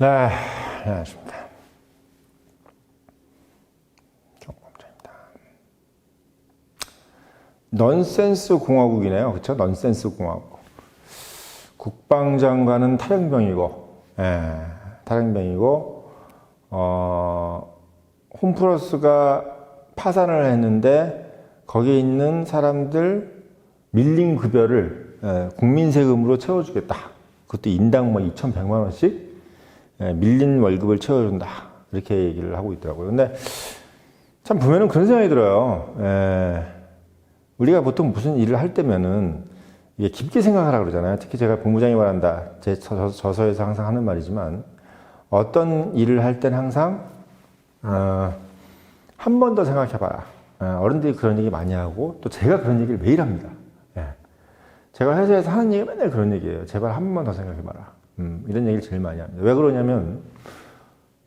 네, 안녕하십니까. 정범자입니다. 넌센스 공화국이네요. 그쵸? 넌센스 공화국. 국방장관은 탈영병이고, 탈영병이고, 홈플러스가 파산을 했는데, 거기에 있는 사람들 밀린 급여를 국민 세금으로 채워주겠다. 그것도 인당 뭐 2,100만 원씩 밀린 월급을 채워준다. 이렇게 얘기를 하고 있더라고요. 근데 참 보면은 그런 생각이 들어요. 우리가 보통 무슨 일을 할 때면은 이게 깊게 생각하라 그러잖아요. 특히 제가 본부장이 말한다. 제 저서에서 항상 하는 말이지만 어떤 일을 할 땐 항상 한 번 더 생각해봐라. 어른들이 그런 얘기 많이 하고 또 제가 그런 얘기를 매일 합니다. 제가 회사에서 하는 얘기가 맨날 그런 얘기예요. 제발 한 번 더 생각해봐라. 이런 얘기를 제일 많이 합니다. 왜 그러냐면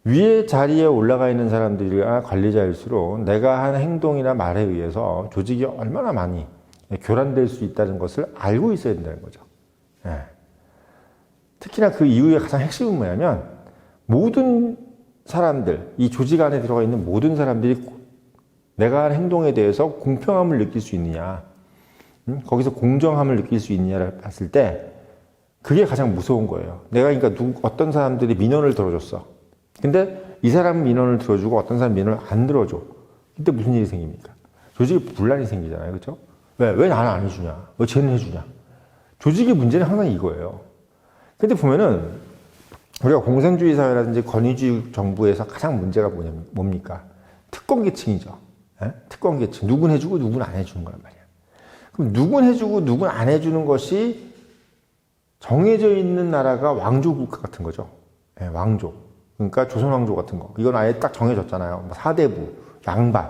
위에 자리에 올라가 있는 사람들이나 관리자일수록 내가 한 행동이나 말에 의해서 조직이 얼마나 많이 교란될 수 있다는 것을 알고 있어야 된다는 거죠. 특히나 그 이후에 가장 핵심은 뭐냐면 모든 사람들, 이 조직 안에 들어가 있는 모든 사람들이 내가 한 행동에 대해서 공평함을 느낄 수 있느냐, 거기서 공정함을 느낄 수 있느냐를 봤을 때 그게 가장 무서운 거예요. 내가 그러니까 어떤 사람들이 민원을 들어줬어. 근데 이 사람은 민원을 들어주고 어떤 사람은 민원을 안 들어줘. 그때 무슨 일이 생깁니까? 조직에 분란이 생기잖아요. 그렇죠? 왜 나는 안 해주냐? 왜 쟤는 해주냐? 조직의 문제는 항상 이거예요. 근데 보면은 우리가 공산주의 사회라든지 권위주의 정부에서 가장 문제가 뭡니까? 특권계층이죠. 특권계층. 누군 해주고 누군 안 해주는 거란 말이야. 그럼 누군 해주고 누군 안 해주는 것이 정해져 있는 나라가 왕조 국가 같은 거죠. 왕조. 그러니까 조선 왕조 같은 거. 이건 아예 딱 정해졌잖아요. 사대부, 양반.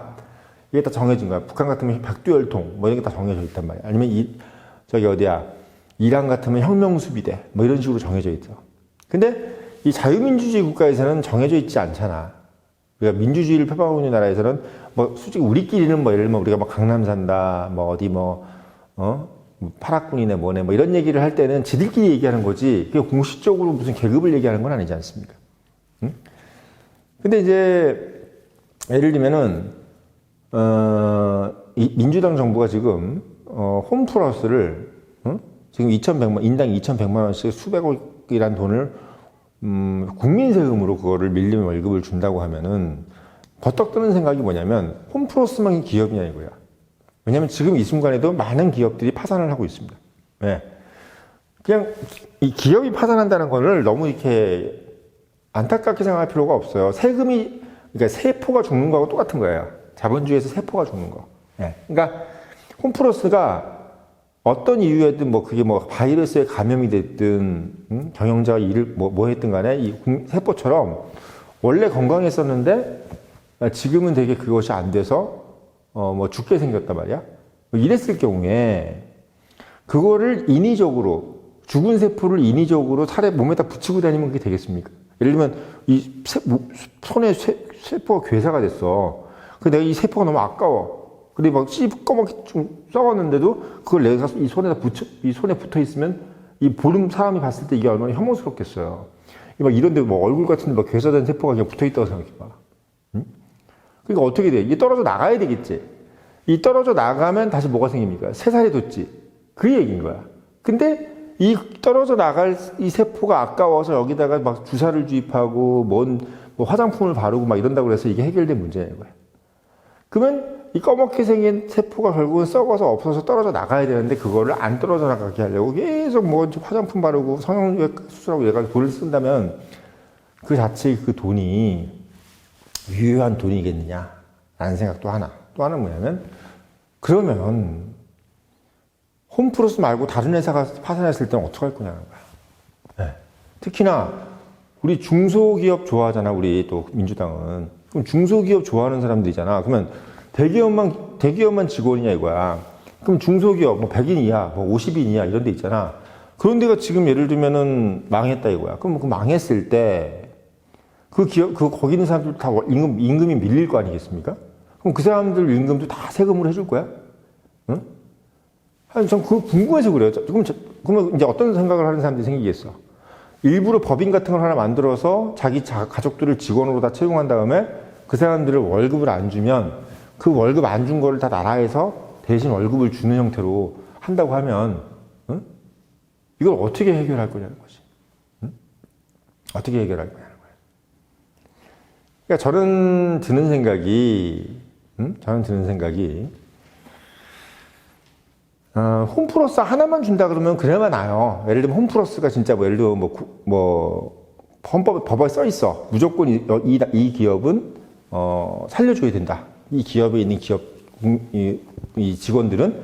이게 다 정해진 거야. 북한 같으면 백두혈통, 뭐 이런 게 다 정해져 있단 말이야. 아니면 이란 같으면 혁명수비대, 뭐 이런 식으로 정해져 있죠. 근데 이 자유민주주의 국가에서는 정해져 있지 않잖아. 우리가 민주주의를 표방하고 있는 나라에서는 뭐 솔직히 우리끼리는 뭐 예를 들면 우리가 뭐 강남 산다, 뭐 어디 뭐 파락군이네 뭐네 뭐 이런 얘기를 할 때는 지들끼리 얘기하는 거지 그게 공식적으로 무슨 계급을 얘기하는 건 아니지 않습니까? 근데 이제 예를 들면은 이 민주당 정부가 지금 홈플러스를 지금 2,100만 인당 2,100만 원씩 수백억이란 돈을 국민 세금으로 그거를 밀린 월급을 준다고 하면은 버떡 뜨는 생각이 뭐냐면 홈플러스만 기업이냐 이거야. 왜냐하면 지금 이 순간에도 많은 기업들이 파산을 하고 있습니다. 그냥 이 기업이 파산한다는 거를 너무 이렇게 안타깝게 생각할 필요가 없어요. 그러니까 세포가 죽는 거하고 똑같은 거예요. 자본주의에서 세포가 죽는 거. 그러니까 홈플러스가 어떤 이유였든 뭐 그게 뭐 바이러스에 감염이 됐든 경영자가 일을 뭐 했든 간에 이 세포처럼 원래 건강했었는데 지금은 되게 그것이 안 돼서 뭐 죽게 생겼단 말이야. 이랬을 경우에 그거를 인위적으로 죽은 세포를 인위적으로 몸에다 붙이고 다니면 그게 되겠습니까? 예를 들면 이 손에 세포가 괴사가 됐어. 근데 내가 이 세포가 너무 아까워. 근데 막 시꺼멓게 좀 썩었는데도 그걸 내가 이 손에 붙어 있으면 이 보는 사람이 봤을 때 이게 얼마나 혐오스럽겠어요. 막 이런데 뭐 얼굴 같은데 막 괴사된 세포가 그냥 붙어 있다고 생각해봐. 그러니까 어떻게 돼? 이게 떨어져 나가야 되겠지. 이 떨어져 나가면 다시 뭐가 생깁니까? 새살이 돋지. 그 얘기인 거야. 근데 이 떨어져 나갈 이 세포가 아까워서 여기다가 막 주사를 주입하고 뭐 화장품을 바르고 막 이런다고 해서 이게 해결된 문제인 거야. 그러면 이 검게 생긴 세포가 결국은 썩어서 없어서 떨어져 나가야 되는데 그거를 안 떨어져 나가게 하려고 계속 뭐 화장품 바르고 성형외과 수술하고 얘가 돈을 쓴다면 그 자체의 그 돈이 유효한 돈이겠느냐라는 생각도 하나. 또 하나는 뭐냐면 그러면 홈플러스 말고 다른 회사가 파산했을 때는 어떻게 할 거냐는 거야. 특히나 우리 중소기업 좋아하잖아. 우리 또 민주당은. 그럼 중소기업 좋아하는 사람들이잖아. 그러면 대기업만 직원이냐 이거야. 그럼 중소기업 뭐 100인 이하, 뭐 50인 이하 이런 데 있잖아. 그런 데가 지금 예를 들면은 망했다 이거야. 그럼 그 망했을 때 거기 있는 사람들 다 임금이 밀릴 거 아니겠습니까? 그럼 그 사람들 임금도 다 세금으로 해줄 거야? 응? 아니, 전 그거 궁금해서 그래요. 그러면 이제 어떤 생각을 하는 사람들이 생기겠어? 일부러 법인 같은 걸 하나 만들어서 자기 가족들을 직원으로 다 채용한 다음에 그 사람들을 월급을 안 주면 그 월급 안 준 거를 다 나라에서 대신 월급을 주는 형태로 한다고 하면 응? 이걸 어떻게 해결할 거냐는 거지. 응? 어떻게 해결할 거냐는 거야. 그러니까 저는 드는 생각이 홈플러스 하나만 준다 그러면 그나마 나아요. 예를 들면 홈플러스가 진짜 예를 들어 법에 써 있어. 무조건 이 기업은 살려줘야 된다. 이 기업에 있는 이 직원들은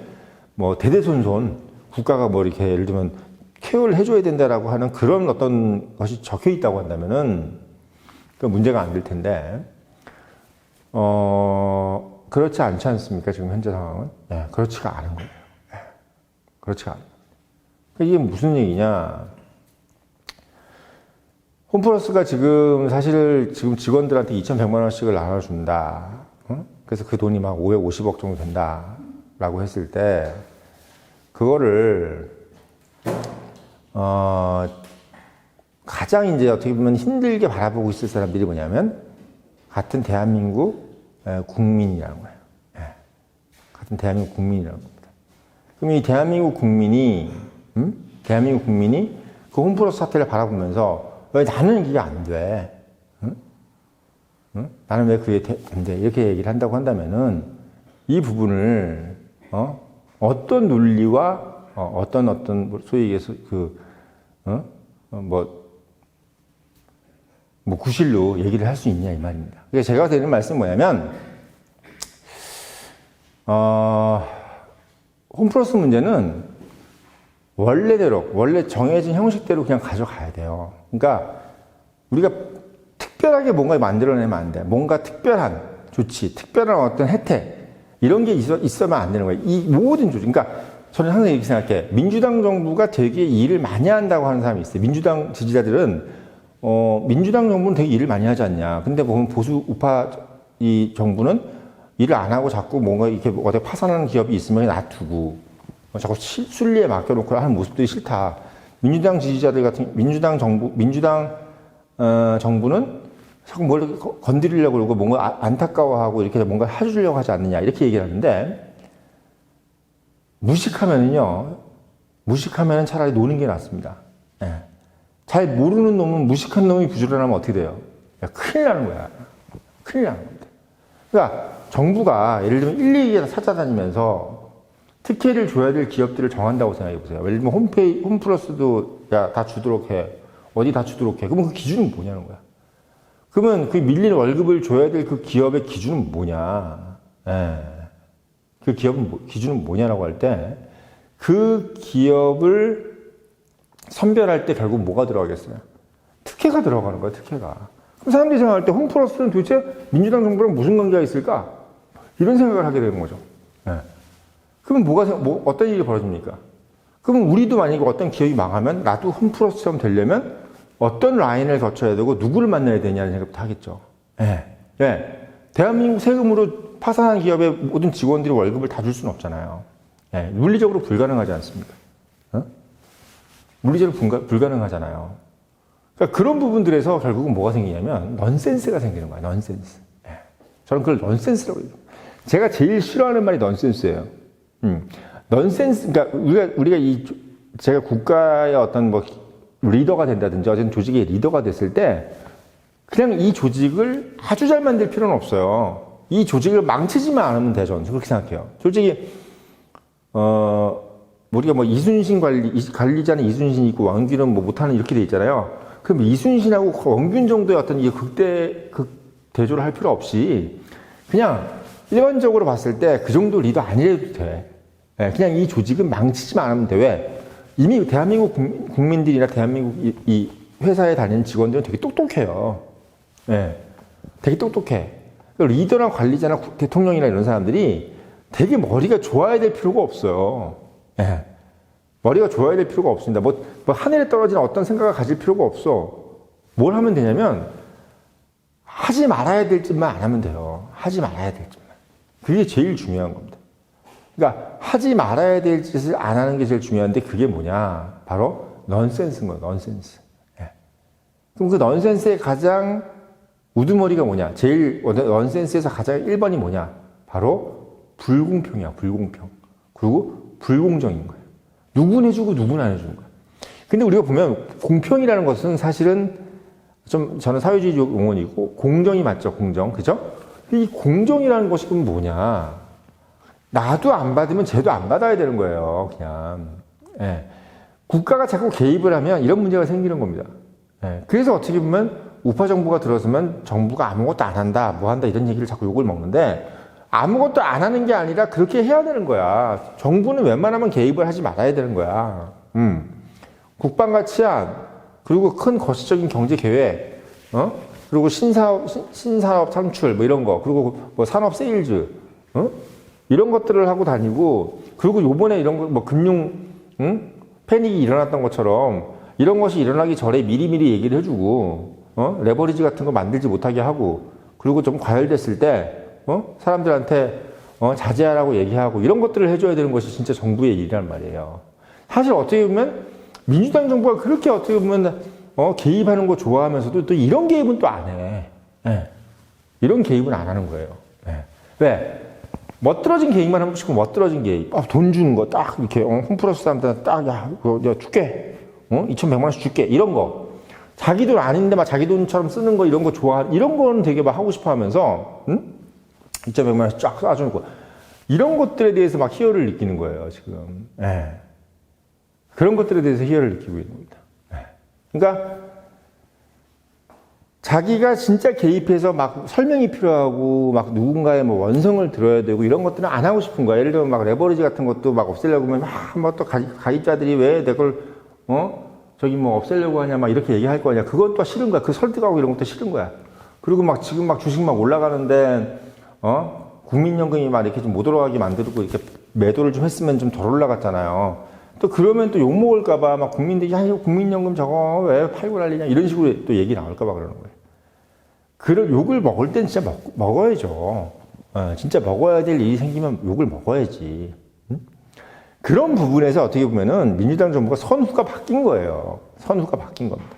대대손손 국가가 이렇게 예를 들면 케어를 해줘야 된다라고 하는 그런 어떤 것이 적혀 있다고 한다면은 그 문제가 안 될 텐데 그렇지 않지 않습니까? 지금 현재 상황은 그렇지가 않은 거예요. 그렇지가 않아요. 이게 무슨 얘기냐? 홈플러스가 지금 사실 지금 직원들한테 2,100만 원씩을 나눠준다. 그래서 그 돈이 막 550억 정도 된다라고 했을 때 그거를 가장 이제 어떻게 보면 힘들게 바라보고 있을 사람들이 뭐냐면 같은 대한민국 국민이라는 거예요. 같은 대한민국 국민이라는 겁니다. 그럼 이 대한민국 국민이 그 홈플러스 사태를 바라보면서 왜 나는 이게 안 돼? 나는 왜 그게 안 돼? 이렇게 얘기를 한다고 한다면은 이 부분을 어떤 논리와 어떤 소위 얘기해서 구실로 얘기를 할 수 있냐 이 말입니다. 그래서 제가 드리는 말씀은 뭐냐면 홈플러스 문제는 원래 정해진 형식대로 그냥 가져가야 돼요. 그러니까 우리가 특별하게 뭔가 만들어내면 안 돼. 뭔가 특별한 조치, 특별한 어떤 혜택 이런 게 있으면 안 되는 거예요. 이 모든 조직. 그러니까 저는 항상 이렇게 생각해. 민주당 정부가 되게 일을 많이 한다고 하는 사람이 있어요. 민주당 지지자들은 민주당 정부는 되게 일을 많이 하지 않냐. 근데 보면 보수 우파 이 정부는 일을 안 하고 자꾸 뭔가 이렇게 어디 파산하는 기업이 있으면 놔두고 자꾸 순리에 맡겨놓고 하는 모습들이 싫다. 민주당 지지자들 같은 민주당 정부는 자꾸 뭘 건드리려고 그러고 뭔가 안타까워하고 이렇게 뭔가 해주려고 하지 않느냐 이렇게 얘기를 하는데 무식하면은 차라리 노는 게 낫습니다. 잘 모르는 놈은 무식한 놈이 부지런하면 어떻게 돼요? 큰일 나는 거야. 큰일 나는 겁니다. 그러니까 정부가 예를 들면 일일이 찾아다니면서 특혜를 줘야 될 기업들을 정한다고 생각해 보세요. 예를 들면 홈플러스도 다 주도록 해. 어디 다 주도록 해. 그러면 그 기준은 뭐냐는 거야. 그러면 그 밀린 월급을 줘야 될 그 기업의 기준은 뭐냐. 그 기준은 뭐냐라고 할 때 그 기업을 선별할 때 결국 뭐가 들어가겠어요? 특혜가 들어가는 거야, 특혜가. 그럼 사람들이 생각할 때 홈플러스는 도대체 민주당 정부랑 무슨 관계가 있을까? 이런 생각을 하게 되는 거죠. 그러면 어떤 일이 벌어집니까? 그러면 우리도 만약에 어떤 기업이 망하면 나도 홈플러스처럼 되려면 어떤 라인을 거쳐야 되고 누구를 만나야 되냐는 생각부터 하겠죠. 대한민국 세금으로 파산한 기업의 모든 직원들이 월급을 다 줄 수는 없잖아요. 물리적으로 불가능하지 않습니까? 물리적으로 불가능하잖아요. 그러니까 그런 부분들에서 결국은 뭐가 생기냐면 넌센스가 생기는 거야. 넌센스. 저는 그걸 넌센스라고 해요. 제가 제일 싫어하는 말이 넌센스예요. 넌센스. 그러니까 우리가 제가 국가의 어떤 리더가 된다든지 어떤 조직의 리더가 됐을 때 그냥 이 조직을 아주 잘 만들 필요는 없어요. 이 조직을 망치지만 않으면 돼. 저는 그렇게 생각해요. 솔직히 우리가 이순신 관리자는 이순신이 있고 왕균은 못하는 이렇게 돼 있잖아요. 그럼 이순신하고 왕균 정도의 어떤 대조를 할 필요 없이 그냥 일반적으로 봤을 때 그 정도 리더 아니래도 돼. 그냥 이 조직은 망치지만 않으면 돼. 왜? 이미 대한민국 국민들이나 대한민국 이 회사에 다니는 직원들은 되게 똑똑해요. 되게 똑똑해. 리더나 관리자나 대통령이나 이런 사람들이 되게 머리가 좋아야 될 필요가 없어요. 머리가 좋아야 될 필요가 없습니다. 하늘에 떨어지는 어떤 생각을 가질 필요가 없어. 뭘 하면 되냐면 하지 말아야 될 짓만 안 하면 돼요. 하지 말아야 될 짓만. 그게 제일 중요한 겁니다. 그러니까 하지 말아야 될 짓을 안 하는 게 제일 중요한데 그게 뭐냐? 바로 넌센스인 거예요. 넌센스. 그럼 그 넌센스의 가장 우두머리가 뭐냐? 제일 넌센스에서 가장 1번이 뭐냐? 바로 불공평이야, 불공평. 그리고 불공정인 거예요. 누군 해주고 누군 안 해주는 거야. 근데 우리가 보면 공평이라는 것은 사실은 좀 저는 사회주의 용어이고 공정이 맞죠, 공정. 그죠? 이 공정이라는 것이 그럼 뭐냐? 나도 안 받으면 쟤도 안 받아야 되는 거예요, 그냥. 예. 국가가 자꾸 개입을 하면 이런 문제가 생기는 겁니다. 예. 그래서 어떻게 보면 우파 정부가 들어서면 정부가 아무것도 안 한다, 뭐 한다 이런 얘기를 자꾸 욕을 먹는데 아무것도 안 하는 게 아니라 그렇게 해야 되는 거야. 정부는 웬만하면 개입을 하지 말아야 되는 거야. 국방과 치안, 그리고 큰 거시적인 경제 계획, 그리고 신사업 창출, 뭐 이런 거, 그리고 뭐 산업 세일즈, 이런 것들을 하고 다니고, 그리고 요번에 이런 거, 뭐 금융, 패닉이 일어났던 것처럼 이런 것이 일어나기 전에 미리미리 얘기를 해주고, 레버리지 같은 거 만들지 못하게 하고, 그리고 좀 과열됐을 때, 사람들한테, 자제하라고 얘기하고, 이런 것들을 해줘야 되는 것이 진짜 정부의 일이란 말이에요. 사실 어떻게 보면, 민주당 정부가 그렇게 어떻게 보면, 개입하는 거 좋아하면서도 또 이런 개입은 또 안 해. 네. 이런 개입은 안 하는 거예요. 네. 왜? 멋들어진 개입만 하고 싶고, 멋들어진 개입. 돈 주는 거 딱, 이렇게, 홈플러스 사람들한테 딱, 야, 줄게. 2,100만 원씩 줄게. 이런 거. 자기 돈 아닌데 막 자기 돈처럼 쓰는 거 이런 거 이런 거는 되게 막 하고 싶어 하면서, 2,100만 원씩 쫙 쏴주는 거. 이런 것들에 대해서 막 희열을 느끼는 거예요, 지금. 예. 그런 것들에 대해서 희열을 느끼고 있는 겁니다. 예. 그러니까, 자기가 진짜 개입해서 막 설명이 필요하고, 막 누군가의 뭐 원성을 들어야 되고, 이런 것들은 안 하고 싶은 거야. 예를 들면 막 레버리지 같은 것도 막 없애려고 하면, 뭐 또 가입자들이 왜 내 걸, 저기 뭐 없애려고 하냐, 막 이렇게 얘기할 거냐. 그건 또 싫은 거야. 그 설득하고 이런 것도 싫은 거야. 그리고 막 지금 막 주식 막 올라가는데, 국민연금이 막 이렇게 좀 못 올라가게 만들고 이렇게 매도를 좀 했으면 좀 덜 올라갔잖아요. 또 그러면 또 욕먹을까봐 막 국민들이, 야, 이거 국민연금 저거 왜 팔고 난리냐. 이런 식으로 또 얘기 나올까봐 그러는 거예요. 그런 욕을 먹을 땐 진짜 먹어야죠. 진짜 먹어야 될 일이 생기면 욕을 먹어야지. 그런 부분에서 어떻게 보면은 민주당 정부가 선후가 바뀐 거예요. 선후가 바뀐 겁니다.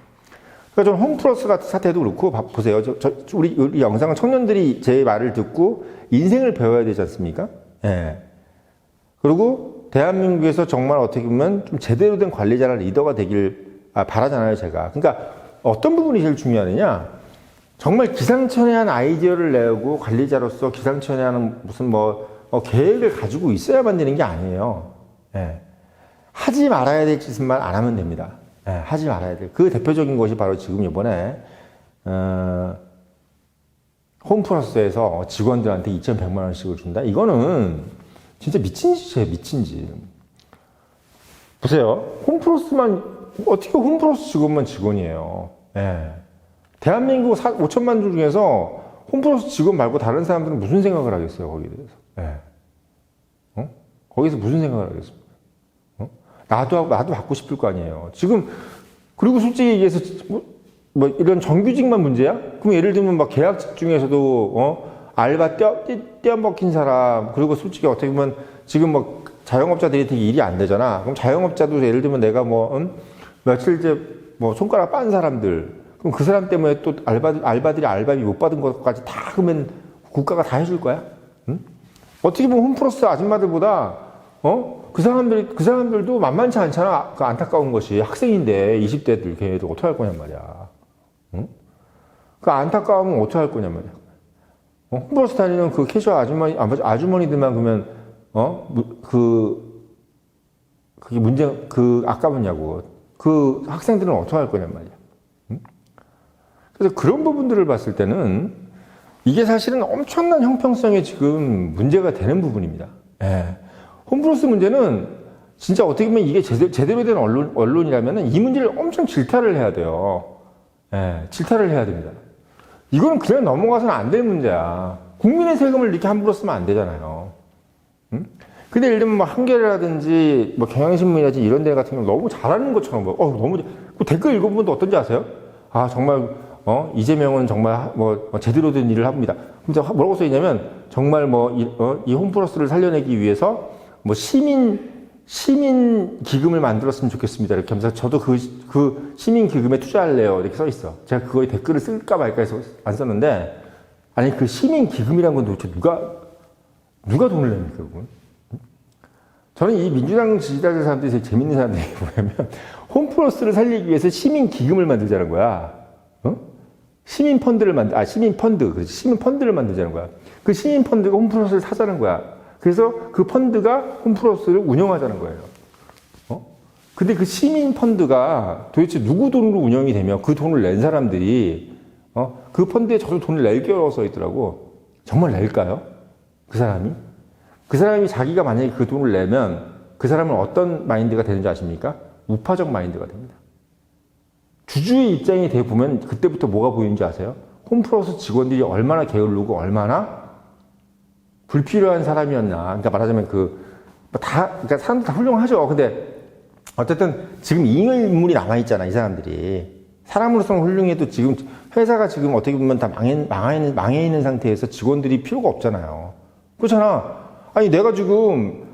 그러니까 좀 홈플러스 같은 사태도 그렇고, 보세요. 우리 영상은 청년들이 제 말을 듣고 인생을 배워야 되지 않습니까? 예. 그리고 대한민국에서 정말 어떻게 보면 좀 제대로 된 관리자나 리더가 되길 바라잖아요, 제가. 그러니까 어떤 부분이 제일 중요하느냐? 정말 기상천외한 아이디어를 내고 관리자로서 기상천외한 무슨 계획을 가지고 있어야만 되는 게 아니에요. 예. 하지 말아야 될 짓만 안 하면 됩니다. 예, 하지 말아야 될. 그 대표적인 것이 바로 지금 이번에, 홈플러스에서 직원들한테 2,100만 원씩을 준다? 이거는 진짜 미친 짓이에요, 미친 짓. 보세요. 홈플러스만, 어떻게 홈플러스 직원만 직원이에요. 예. 대한민국 5천만 주 중에서 홈플러스 직원 말고 다른 사람들은 무슨 생각을 하겠어요, 거기에 대해서. 예. 거기서 무슨 생각을 하겠습니까? 나도 받고 싶을 거 아니에요. 지금, 그리고 솔직히 얘기해서, 이런 정규직만 문제야? 그럼 예를 들면 막 계약직 중에서도, 알바 떼어먹힌 사람, 그리고 솔직히 어떻게 보면 지금 뭐 자영업자들이 되게 일이 안 되잖아. 그럼 자영업자도 예를 들면 내가 며칠째 손가락 빤 사람들, 그럼 그 사람 때문에 또 알바들이 알바비 못 받은 것까지 다 그러면 국가가 다 해줄 거야? 응? 어떻게 보면 홈플러스 아줌마들보다, 그 사람들도 만만치 않잖아. 그 안타까운 것이 학생인데 20대들 걔네들 어떻게 할 거냔 말이야. 응? 그 안타까우면 어떻게 할 거냔 말이야. 홈플러스 다니는 그 캐주얼 아주머니들만 그러면 그게 아까웠냐고. 그 학생들은 어떻게 할 거냔 말이야. 응? 그래서 그런 부분들을 봤을 때는 이게 사실은 엄청난 형평성에 지금 문제가 되는 부분입니다. 예. 홈플러스 문제는 진짜 어떻게 보면 이게 제대로 된 언론이라면 이 문제를 엄청 질타를 해야 돼요. 예, 질타를 해야 됩니다. 이거는 그냥 넘어가서는 안 될 문제야. 국민의 세금을 이렇게 함부로 쓰면 안 되잖아요. 응? 근데 예를 들면 한겨레라든지 경향신문이라든지 이런 데 같은 경우는 너무 잘하는 것처럼 너무 댓글 읽어보면 또 어떤지 아세요? 아 정말 이재명은 정말 제대로 된 일을 합니다. 근데 뭐라고 써있냐면 정말 이 홈플러스를 살려내기 위해서 시민 시민 기금을 만들었으면 좋겠습니다. 이렇게 하면서 저도 그 시민 기금에 투자할래요. 이렇게 써 있어. 제가 그거에 댓글을 쓸까 말까 해서 안 썼는데, 아니, 그 시민 기금이란 건 도대체 누가 돈을 냅니까, 그건? 저는 이 민주당 지지자들 사람들이 되게 재밌는 사람들이 뭐냐면, 홈플러스를 살리기 위해서 시민 기금을 만들자는 거야. 시민 펀드를 시민 펀드. 그렇지. 시민 펀드를 만들자는 거야. 그 시민 펀드가 홈플러스를 사자는 거야. 그래서 그 펀드가 홈플러스를 운영하자는 거예요. 근데 그 시민 펀드가 도대체 누구 돈으로 운영이 되며 그 돈을 낸 사람들이, 그 펀드에 저도 돈을 낼게요 써 있더라고. 정말 낼까요? 그 사람이 자기가 만약에 그 돈을 내면 그 사람은 어떤 마인드가 되는지 아십니까? 우파적 마인드가 됩니다. 주주의 입장이 돼 보면 그때부터 뭐가 보이는지 아세요? 홈플러스 직원들이 얼마나 게으르고 얼마나 불필요한 사람이었나. 그러니까 말하자면 그러니까 사람들 다 훌륭하죠. 근데 어쨌든 지금 이 인물이 남아있잖아, 이 사람들이. 사람으로서는 훌륭해도 지금 회사가 지금 어떻게 보면 다 망해 있는 상태에서 직원들이 필요가 없잖아요. 그렇잖아. 아니, 내가 지금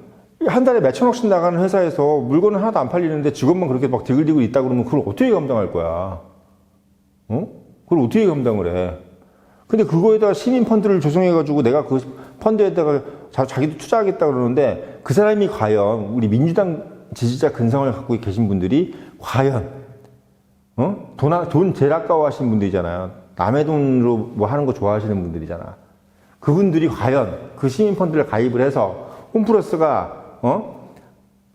한 달에 몇천억씩 나가는 회사에서 물건은 하나도 안 팔리는데 직원만 그렇게 막 디글디글 있다 그러면 그걸 어떻게 감당할 거야? 그걸 어떻게 감당을 해? 근데 그거에다가 시민 펀드를 조성해가지고 내가 그 펀드에다가 자기도 투자하겠다 그러는데 그 사람이 과연 우리 민주당 지지자 근성을 갖고 계신 분들이 과연 돈 제일 아까워하시는 분들이잖아요. 남의 돈으로 뭐 하는 거 좋아하시는 분들이잖아. 그분들이 과연 그 시민 펀드를 가입을 해서 홈플러스가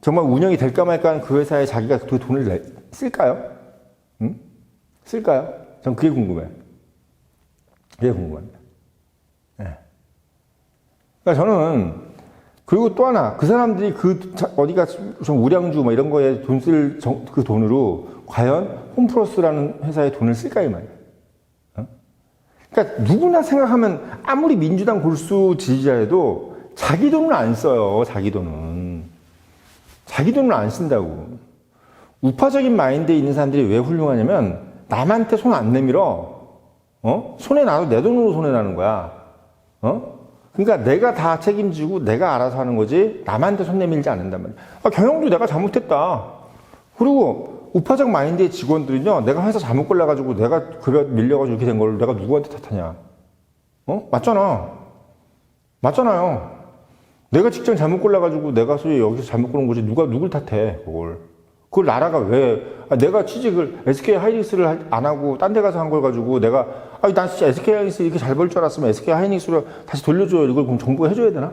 정말 운영이 될까 말까 하는 그 회사에 자기가 그 돈을 쓸까요? 쓸까요? 전 그게 궁금해요. 그게 궁금합니다. 네. 그러니까 저는, 그리고 또 하나, 그 사람들이 어디가 좀 우량주 뭐 이런 거에 돈 쓸 그 돈으로 과연 홈플러스라는 회사에 돈을 쓸까, 이 말이에요. 그러니까 누구나 생각하면 아무리 민주당 골수 지지자라도 자기 돈은 안 써요, 자기 돈은. 자기 돈은 안 쓴다고. 우파적인 마인드에 있는 사람들이 왜 훌륭하냐면 남한테 손 안 내밀어. 손해나도 내 돈으로 손해나는 거야. 그러니까 내가 다 책임지고 내가 알아서 하는 거지 남한테 손 내밀지 않는단 말이야. 경영도 내가 잘못했다. 그리고 우파적 마인드의 직원들은요, 내가 회사 잘못 골라가지고 내가 급여 밀려가지고 이렇게 된 걸 내가 누구한테 탓하냐. 맞잖아요. 내가 직장 잘못 골라가지고 내가 소위 여기서 잘못 고른 거지 누굴 탓해, 그걸 나라가 왜, 내가 취직을 SK 하이닉스를 안 하고 딴 데 가서 한 걸 가지고 내가, 난 진짜 SK 하이닉스 이렇게 잘 벌 줄 알았으면 SK 하이닉스로 다시 돌려줘요. 이걸 그럼 정부가 해줘야 되나?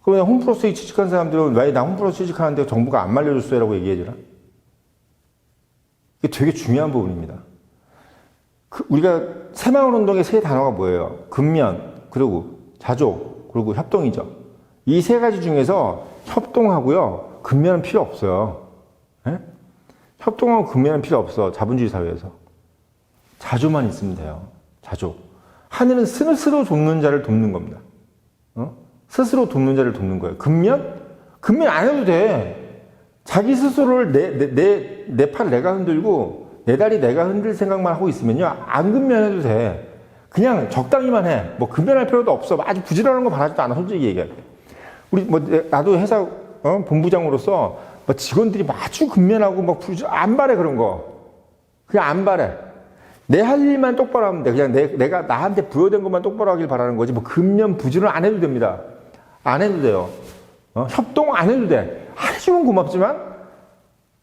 그러면 홈플러스에 취직한 사람들은 왜 나 홈플러스 취직하는데 정부가 안 말려줬어요? 라고 얘기해주나? 이게 되게 중요한 부분입니다. 우리가 새마을운동의 세 단어가 뭐예요? 근면, 그리고 자조, 그리고 협동이죠. 이 세 가지 중에서 협동하고요, 근면은 필요 없어요. 네? 협동하고 근면은 필요 없어. 자본주의 사회에서. 자조만 있으면 돼요. 자조. 하늘은 스스로 돕는 자를 돕는 겁니다. 스스로 돕는 자를 돕는 거예요. 근면 안 해도 돼. 자기 스스로를 내 팔 내가 흔들고 내 다리 내가 흔들 생각만 하고 있으면요, 안 근면해도 돼. 그냥 적당히만 해. 뭐 근면할 필요도 없어. 아주 부지런한 거 바라지도 않아. 솔직히 얘기해. 나도 회사 본부장으로서 뭐 직원들이 아주 근면하고 막 안 바래, 그런 거. 그냥 안 바래. 내 할 일만 똑바로 하면 돼. 그냥 내가 나한테 부여된 것만 똑바로 하길 바라는 거지. 뭐 근면 부지런 안 해도 됩니다. 안 해도 돼요. 협동 안 해도 돼. 해주면 고맙지만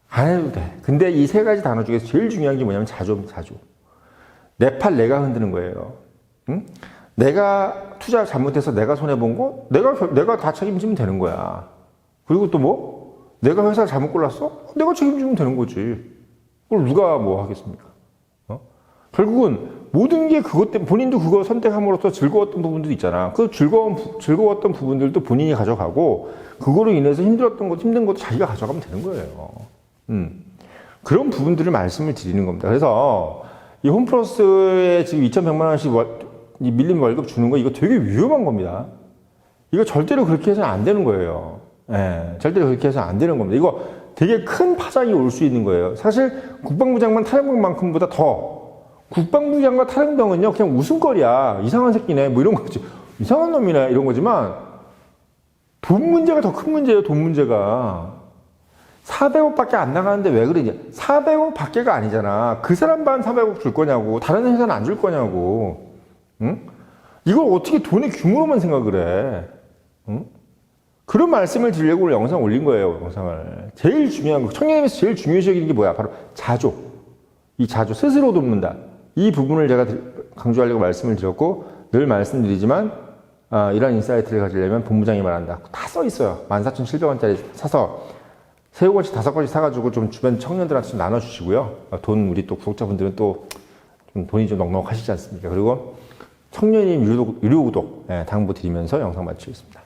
안 해도 돼. 근데 이 세 가지 단어 중에서 제일 중요한 게 뭐냐면 자조. 내 팔 내가 흔드는 거예요. 응? 내가 투자 잘못해서 내가 손해본 거 내가 다 책임지면 되는 거야. 그리고 또 뭐? 내가 회사 잘못 골랐어? 내가 책임지면 되는 거지. 그걸 누가 뭐 하겠습니까? 결국은 모든 게 그것 때문에 본인도 그거 선택함으로써 즐거웠던 부분도 있잖아. 그 즐거웠던 부분들도 본인이 가져가고 그거로 인해서 힘든 것도 자기가 가져가면 되는 거예요. 그런 부분들을 말씀을 드리는 겁니다. 그래서 이 홈플러스에 지금 2,100만 원씩 밀린 월급 주는 거, 이거 되게 위험한 겁니다. 이거 절대로 그렇게 해서는 안 되는 거예요. 절대로 그렇게 해서는 안 되는 겁니다. 이거 되게 큰 파장이 올 수 있는 거예요. 사실 국방부 장관 탈영병만큼보다 더 국방부 장관 탈영병은요, 그냥 웃음거리야. 이상한 새끼네. 뭐 이런 거지. 이상한 놈이네. 이런 거지만 돈 문제가 더 큰 문제예요, 돈 문제가. 400억밖에 안 나가는데 왜 그러냐. 400억 밖에가 아니잖아. 그 사람만 400억 줄 거냐고. 다른 회사는 안 줄 거냐고. 응? 이걸 어떻게 돈의 규모로만 생각을 해. 응? 그런 말씀을 드리려고 오늘 영상 올린 거예요, 영상을. 제일 중요한 거, 청년님에서 제일 중요시 여기는 게 뭐야? 바로 자조. 이 자조, 스스로 돕는다. 이 부분을 제가 강조하려고 말씀을 드렸고, 늘 말씀드리지만, 이런 인사이트를 가지려면 본부장이 말한다. 다 써 있어요. 14,700원짜리 사서 새우꼬치 5가지 사가지고 좀 주변 청년들한테 좀 나눠주시고요. 돈, 우리 또 구독자분들은 또 좀 돈이 좀 넉넉하시지 않습니까? 그리고 청년님 유료 구독 당부 드리면서 영상 마치겠습니다.